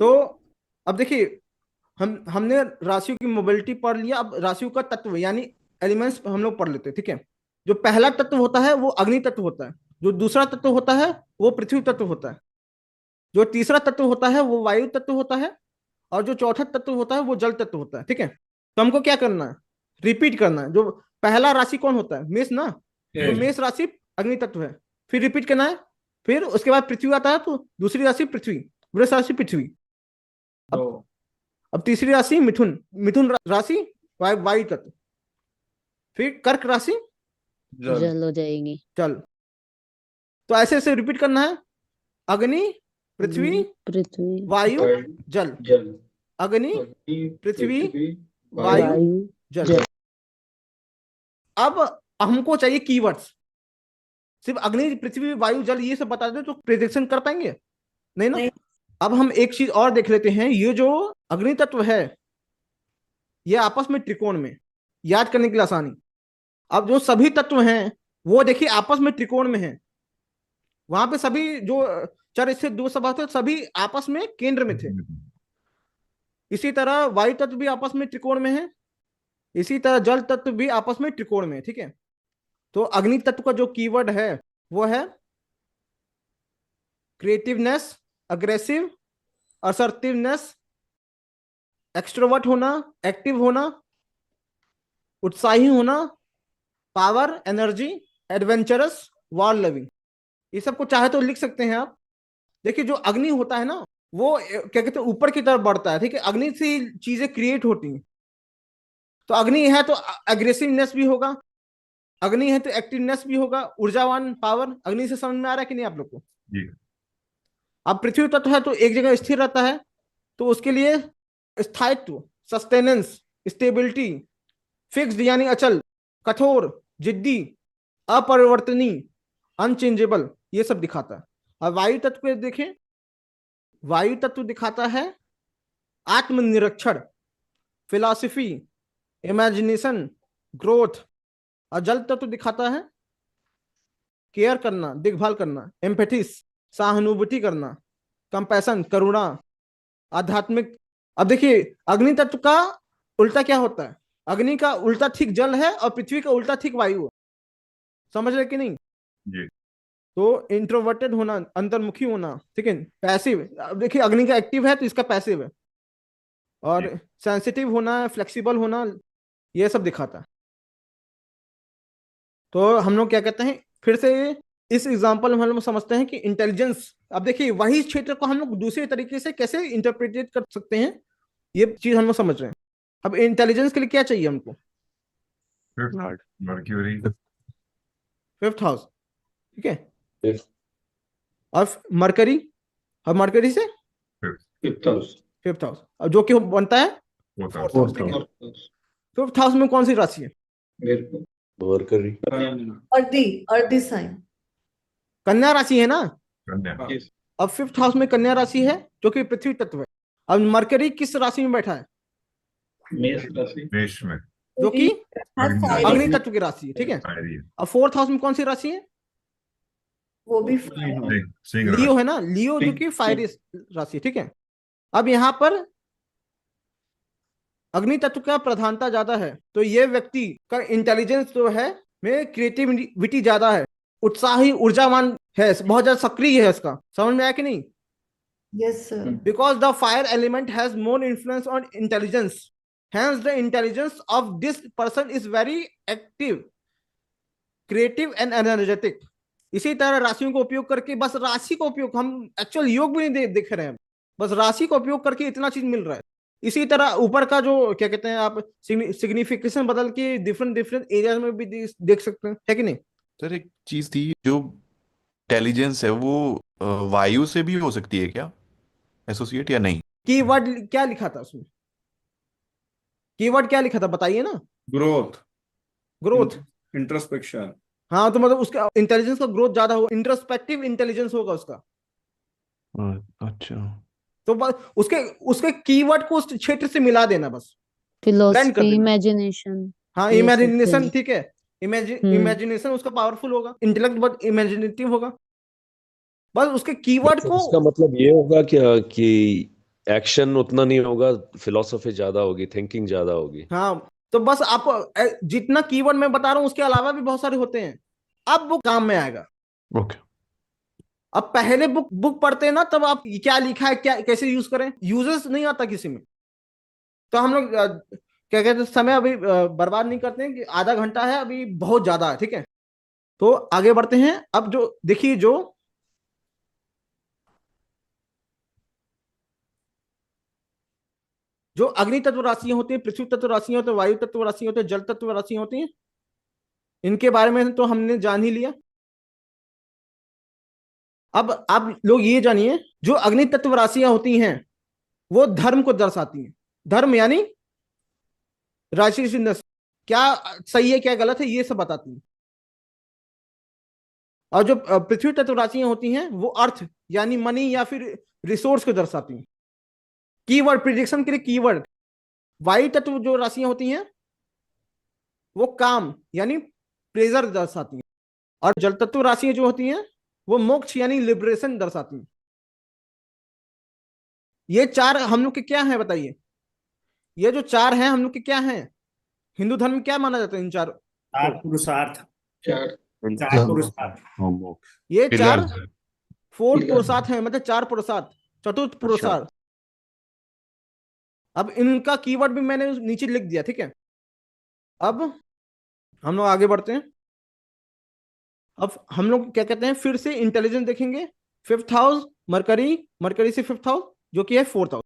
तो अब देखिए, हमने राशियों की मोबिलिटी पढ़ लिया, अब राशियों का तत्व यानी एलिमेंट्स हम लोग पढ़ लेते हैं, ठीक है। जो पहला तत्व होता है वो अग्नि तत्व होता है, जो दूसरा तत्व होता है वो पृथ्वी तत्व होता है, जो तीसरा तत्व होता है वो वायु तत्व होता है, और जो चौथा तत्व होता है वो जल तत्व होता है, ठीक है। तो हमको क्या करना है, रिपीट करना है। जो पहला राशि कौन होता है, मेष ना, तो मेष राशि अग्नि तत्व है, फिर रिपीट करना है। फिर उसके बाद पृथ्वी आता है, तो दूसरी राशि पृथ्वी, वृष राशि पृथ्वी। अब अब तीसरी राशि मिथुन, राशि वायु तत्व, फिर कर्क राशि जल हो जाएगी। जल। तो ऐसे ऐसे रिपीट करना है, अग्नि पृथ्वी पृथ्वी वायु जल, अग्नि पृथ्वी वायु वायु जल। अब हमको चाहिए कीवर्ड्स, सिर्फ अग्नि पृथ्वी वायु जल ये सब बता दे तो प्रेडिक्शन कर पाएंगे नहीं ना। अब हम एक चीज और देख लेते हैं, ये जो अग्नि तत्व है ये आपस में त्रिकोण में, याद करने के लिए आसानी। अब जो सभी तत्व हैं वो देखिए आपस में त्रिकोण में है, वहां पे सभी जो चर स्थित दो सभा थे सभी आपस में केंद्र में थे। इसी तरह वायु तत्व भी आपस में त्रिकोण में है, इसी तरह जल तत्व भी आपस में त्रिकोण में है, ठीक है। तो अग्नि तत्व का जो कीवर्ड है वो है क्रिएटिवनेस, अग्रेसिव, असर्टिवनेस, एक्सट्रोवर्ट होना, एक्टिव होना, उत्साही होना, power, energy, adventurous, war loving. ये सबको चाहे तो लिख सकते हैं आप। देखिए जो अग्नि होता है ना वो क्या कहते हैं ऊपर की तरफ बढ़ता है, ठीक है, अग्नि से चीजें क्रिएट होती हैं। तो अग्नि है तो अग्रेसिवनेस भी होगा, अग्नि है तो एक्टिवनेस भी होगा, ऊर्जावान, पावर। अग्नि से समझ में आ रहा है कि नहीं आप लोग को? अब पृथ्वी तत्व है तो एक जगह स्थिर रहता है, तो उसके लिए स्थायित्व, सस्टेनेंस, स्टेबिलिटी, फिक्स्ड यानी अचल, कठोर, जिद्दी, अपरिवर्तनीय, अनचेंजेबल, ये सब दिखाता है। और वायु तत्व को देखें, वायु तत्व दिखाता है आत्मनिरीक्षण, फिलॉसफी, इमेजिनेशन, ग्रोथ। और जल तत्व दिखाता है केयर करना, देखभाल करना, एम्पैथिस, सहानुभूति करना, कंपैशन, करुणा, आध्यात्मिक। अब देखिए अग्नि तत्व का उल्टा क्या होता है, अग्नि का उल्टा ठीक जल है और पृथ्वी का उल्टा ठीक वायु है, समझ रहे कि नहीं जी। तो इंट्रोवर्टेड होना, अंतर्मुखी होना, ठीक है, पैसिव। अब देखिए अग्नि का एक्टिव है तो इसका पैसिव है, और सेंसिटिव होना, फ्लेक्सिबल होना, ये सब दिखाता है। तो हम लोग क्या कहते हैं फिर से, इस एग्जांपल में हम लोग समझते हैं कि इंटेलिजेंस। अब देखिए वही क्षेत्र को हम लोग दूसरे तरीके से कैसे इंटरप्रिटेट कर सकते हैं, ये चीज हम लोग समझ रहे हैं। अब इंटेलिजेंस के लिए क्या चाहिए हमको, मर्क्यूरी, फिफ्थ हाउस, ठीक है, और मरकरी, और मरकरी से फिफ्थ हाउस, और जो कि बनता है फोर्थ हाउस। फिफ्थ हाउस में कौन सी राशि है, मरकरी, अर्दी साइन, कन्या राशि है ना। कन्या। अब फिफ्थ हाउस में कन्या राशि है जो कि पृथ्वी तत्व है। अब मरकरी किस राशि में बैठा है, मेष में, जो कि अग्नि अग्नि तत्व की राशि है, ठीक है। अब फोर्थ हाउस में कौन सी राशि है, वो भी सिंह लियो है ना, लियो जो कि फायरी राशि, ठीक है। अब यहां पर अग्नि तत्व का प्रधानता ज्यादा है, तो ये व्यक्ति का इंटेलिजेंस जो है में क्रिएटिविटी ज्यादा है, उत्साही, ऊर्जावान है, बहुत ज्यादा सक्रिय है। इसका समझ में आया कि नहीं? Yes sir. Because the fire element has more influence on intelligence, hence the intelligence of this person is very active, creative and energetic। इसी तरह राशियों का उपयोग करके, बस राशि का उपयोग, हम एक्चुअल योग भी नहीं देख रहे हैं, बस राशि का उपयोग करके इतना चीज मिल रहा है। इसी तरह ऊपर का जो क्या कहते हैं आप सिग्निफिकेशन बदल के डिफरेंट डिफरेंट एरिया में भी देख सकते हैं, है कि नहीं? सर एक चीज थी, जो इंटेलिजेंस है वो वायु से भी हो सकती है क्या एसोसिएट, या नहीं? कीवर्ड क्या लिखा था उसमें, कीवर्ड क्या लिखा था बताइए ना। Growth, growth, introspection. हाँ तो मतलब उसका इंटेलिजेंस का ग्रोथ ज्यादा होगा, इंट्रोस्पेक्टिव इंटेलिजेंस होगा उसका। अच्छा, तो बस उसके उसके कीवर्ड को उस क्षेत्र से मिला देना, बस blend कर फिलोसफी, देना। इमेजिनेशन। हाँ ये सब इमेजिनेशन, चाहिए। ठीक है, इमेजिनेशन उसका पावरफुल होगा, इंटेलेक्ट बहुत इमेजिनेटिव होगा। बस उसके कीवर्ड को इसका मतलब ये होगा क्या कि एक्शन उतना नहीं होगा, फिलोसफी ज्यादा होगी, थिंकिंग ज्यादा होगी। हाँ, तो बस आपको जितना कीवर्ड मैं बता रहा हूं उसके अलावा भी बहुत सारे होते हैं, अब वो काम में आएगा। ओके। अब पहले बुक पढ़ते हैं ना, तब आप क्या लिखा है, क्या कैसे यूज करें, यूजेस नहीं आता किसी में। तो हम लोग क्या कहते हैं, समय अभी बर्बाद नहीं करते हैं कि आधा घंटा है अभी, बहुत ज्यादा है, ठीक है। तो आगे बढ़ते हैं। अब जो देखिए, जो अग्नि तत्व राशियां होती हैं, पृथ्वी तत्व राशियां होती है, वायु तत्व राशियां होती है, जल तत्व राशियां होती हैं, इनके बारे में तो हमने जान ही लिया। अब आप लोग ये जानिए, जो अग्नि तत्व राशियां होती हैं वो धर्म को दर्शाती हैं। धर्म यानी राशि नस, क्या सही है क्या गलत है ये सब बताती हैं। और जो पृथ्वी तत्व राशियां होती हैं वो अर्थ यानी मनी या फिर रिसोर्स को दर्शाती हैं। कीवर्ड प्रिडिक्शन के लिए कीवर्ड, वायु तत्व जो राशियां होती हैं वो काम यानी प्लेजर दर्शाती हैं। और जल तत्व राशियां जो होती हैं वो मोक्ष यानी लिबरेशन दर्शाती हैं। ये चार हम लोग के क्या है बताइए, ये जो चार हैं हम लोग के क्या हैं, हिंदू धर्म में क्या माना जाता है इन चार चार को? पुरुषार्थ। चार चार पुरुषार्थ। ये चार पिलर्स। फोर्थ पुरुषार्थ है, मतलब चार पुरुषार्थ, चतुर्थ पुरुषार्थ। अब इनका कीवर्ड भी मैंने नीचे लिख दिया, ठीक है। अब हम लोग आगे बढ़ते हैं। अब हम लोग क्या कहते हैं, फिर से इंटेलिजेंस देखेंगे। फिफ्थ हाउस मरकरी, मरकरी से फिफ्थ हाउस जो कि है फोर्थ हाउस।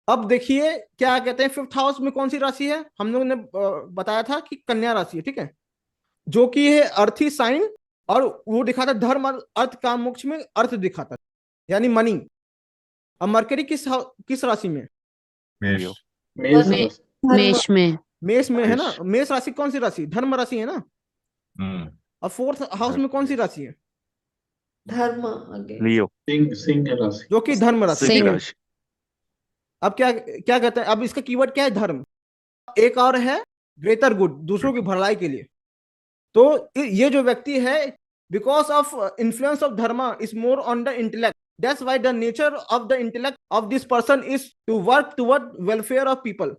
अब देखिए क्या कहते हैं, फिफ्थ हाउस में कौन सी राशि है, हम लोग ने बताया था कि कन्या राशि है, ठीक है, जो कि है अर्थी साइन, और वो दिखाता धर्म और अर्थ काम मोक्ष में अर्थ दिखाता यानी मनी। अब मरकरी किस राशि में, मेष। मेष में। मेष में है ना। मेष राशि कौन सी राशि, धर्म राशि है ना। अब फोर्थ हाउस में कौन सी राशि है, धर्म आगे। लियो। सिंह राशि। जो कि धर्म राशि। सिंह राशि। अब क्या क्या कहते हैं, अब इसका कीवर्ड क्या है, धर्म। एक और है ग्रेटर गुड, दूसरों की भलाई के लिए। तो ये जो व्यक्ति है, because of influence of dharma is more on the intellect, that's why the nature of the intellect of this person is to work toward welfare of people.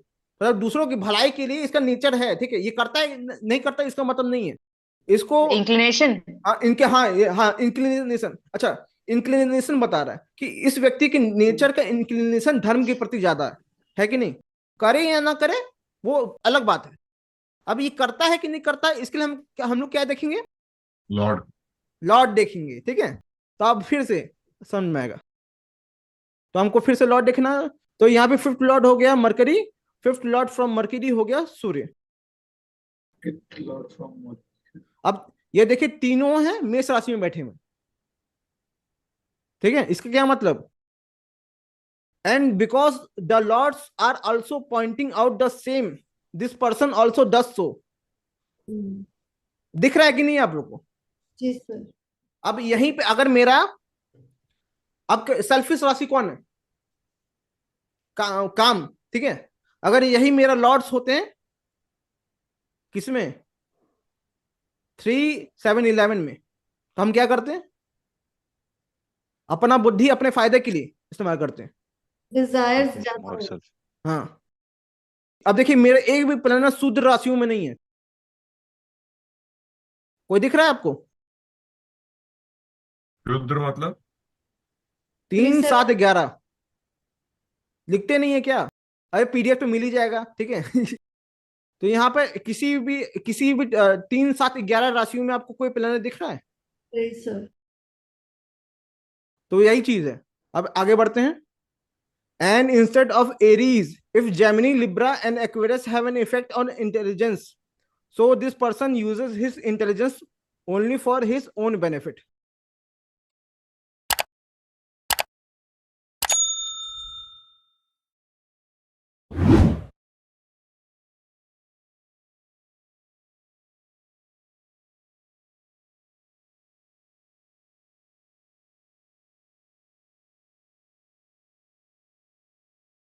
मतलब दूसरों की भलाई के लिए इसका नेचर है, ठीक है। ये करता है नहीं करता इसका मतलब नहीं है, इसको इंक्लिनेशन। इनके हाँ इंक्लिनेशन, अच्छा इंक्लिनेशन बता रहा है कि इस व्यक्ति के नेचर का इंक्लिनेशन धर्म के प्रति ज्यादा है कि नहीं। करे या ना करे वो अलग बात है। अब ये करता है कि नहीं करता है, इसके लिए हम लोग क्या देखेंगे, लॉर्ड देखेंगे, ठीक है। तो अब फिर से समझ में आएगा, तो हमको फिर से लॉर्ड देखना। तो यहाँ पे फिफ्थ लॉर्ड हो गया mercury, fifth Lord from mercury हो गया सूर्य। अब ये देखिए तीनों हैं मेष राशि में बैठे हुए, ठीक है। इसका क्या मतलब, and because the lords are also pointing out the same, this person also does so. दिख रहा है कि नहीं आप लोग को? जी सर। अब यहीं पे अगर मेरा, अब सेल्फिश राशि कौन है, काम, ठीक है। अगर यही मेरा लॉर्ड्स होते हैं किसमें, 3, 7, 11 में, तो हम क्या करते हैं, अपना बुद्धि अपने फायदे के लिए इस्तेमाल करते हैं। डिजायर्स ज्यादा हो। हाँ, अब देखिए मेरे एक भी प्लैनेट शुद्ध राशियों में नहीं है। कोई दिख रहा है आपको? रुद्र मतलब 3, सर। 7, 11 लिखते नहीं है क्या? अरे पीडीएफ पे मिल ही जाएगा, ठीक है। तो यहाँ पे किसी भी 3, 7, 11 राशियों में आपको कोई प्लैनेट दिख रहा है? नहीं सर। तो यही चीज है। अब आगे बढ़ते हैं। And instead of Aries, if Gemini, Libra, and Aquarius have an effect on intelligence, so this person uses his intelligence only for his own benefit.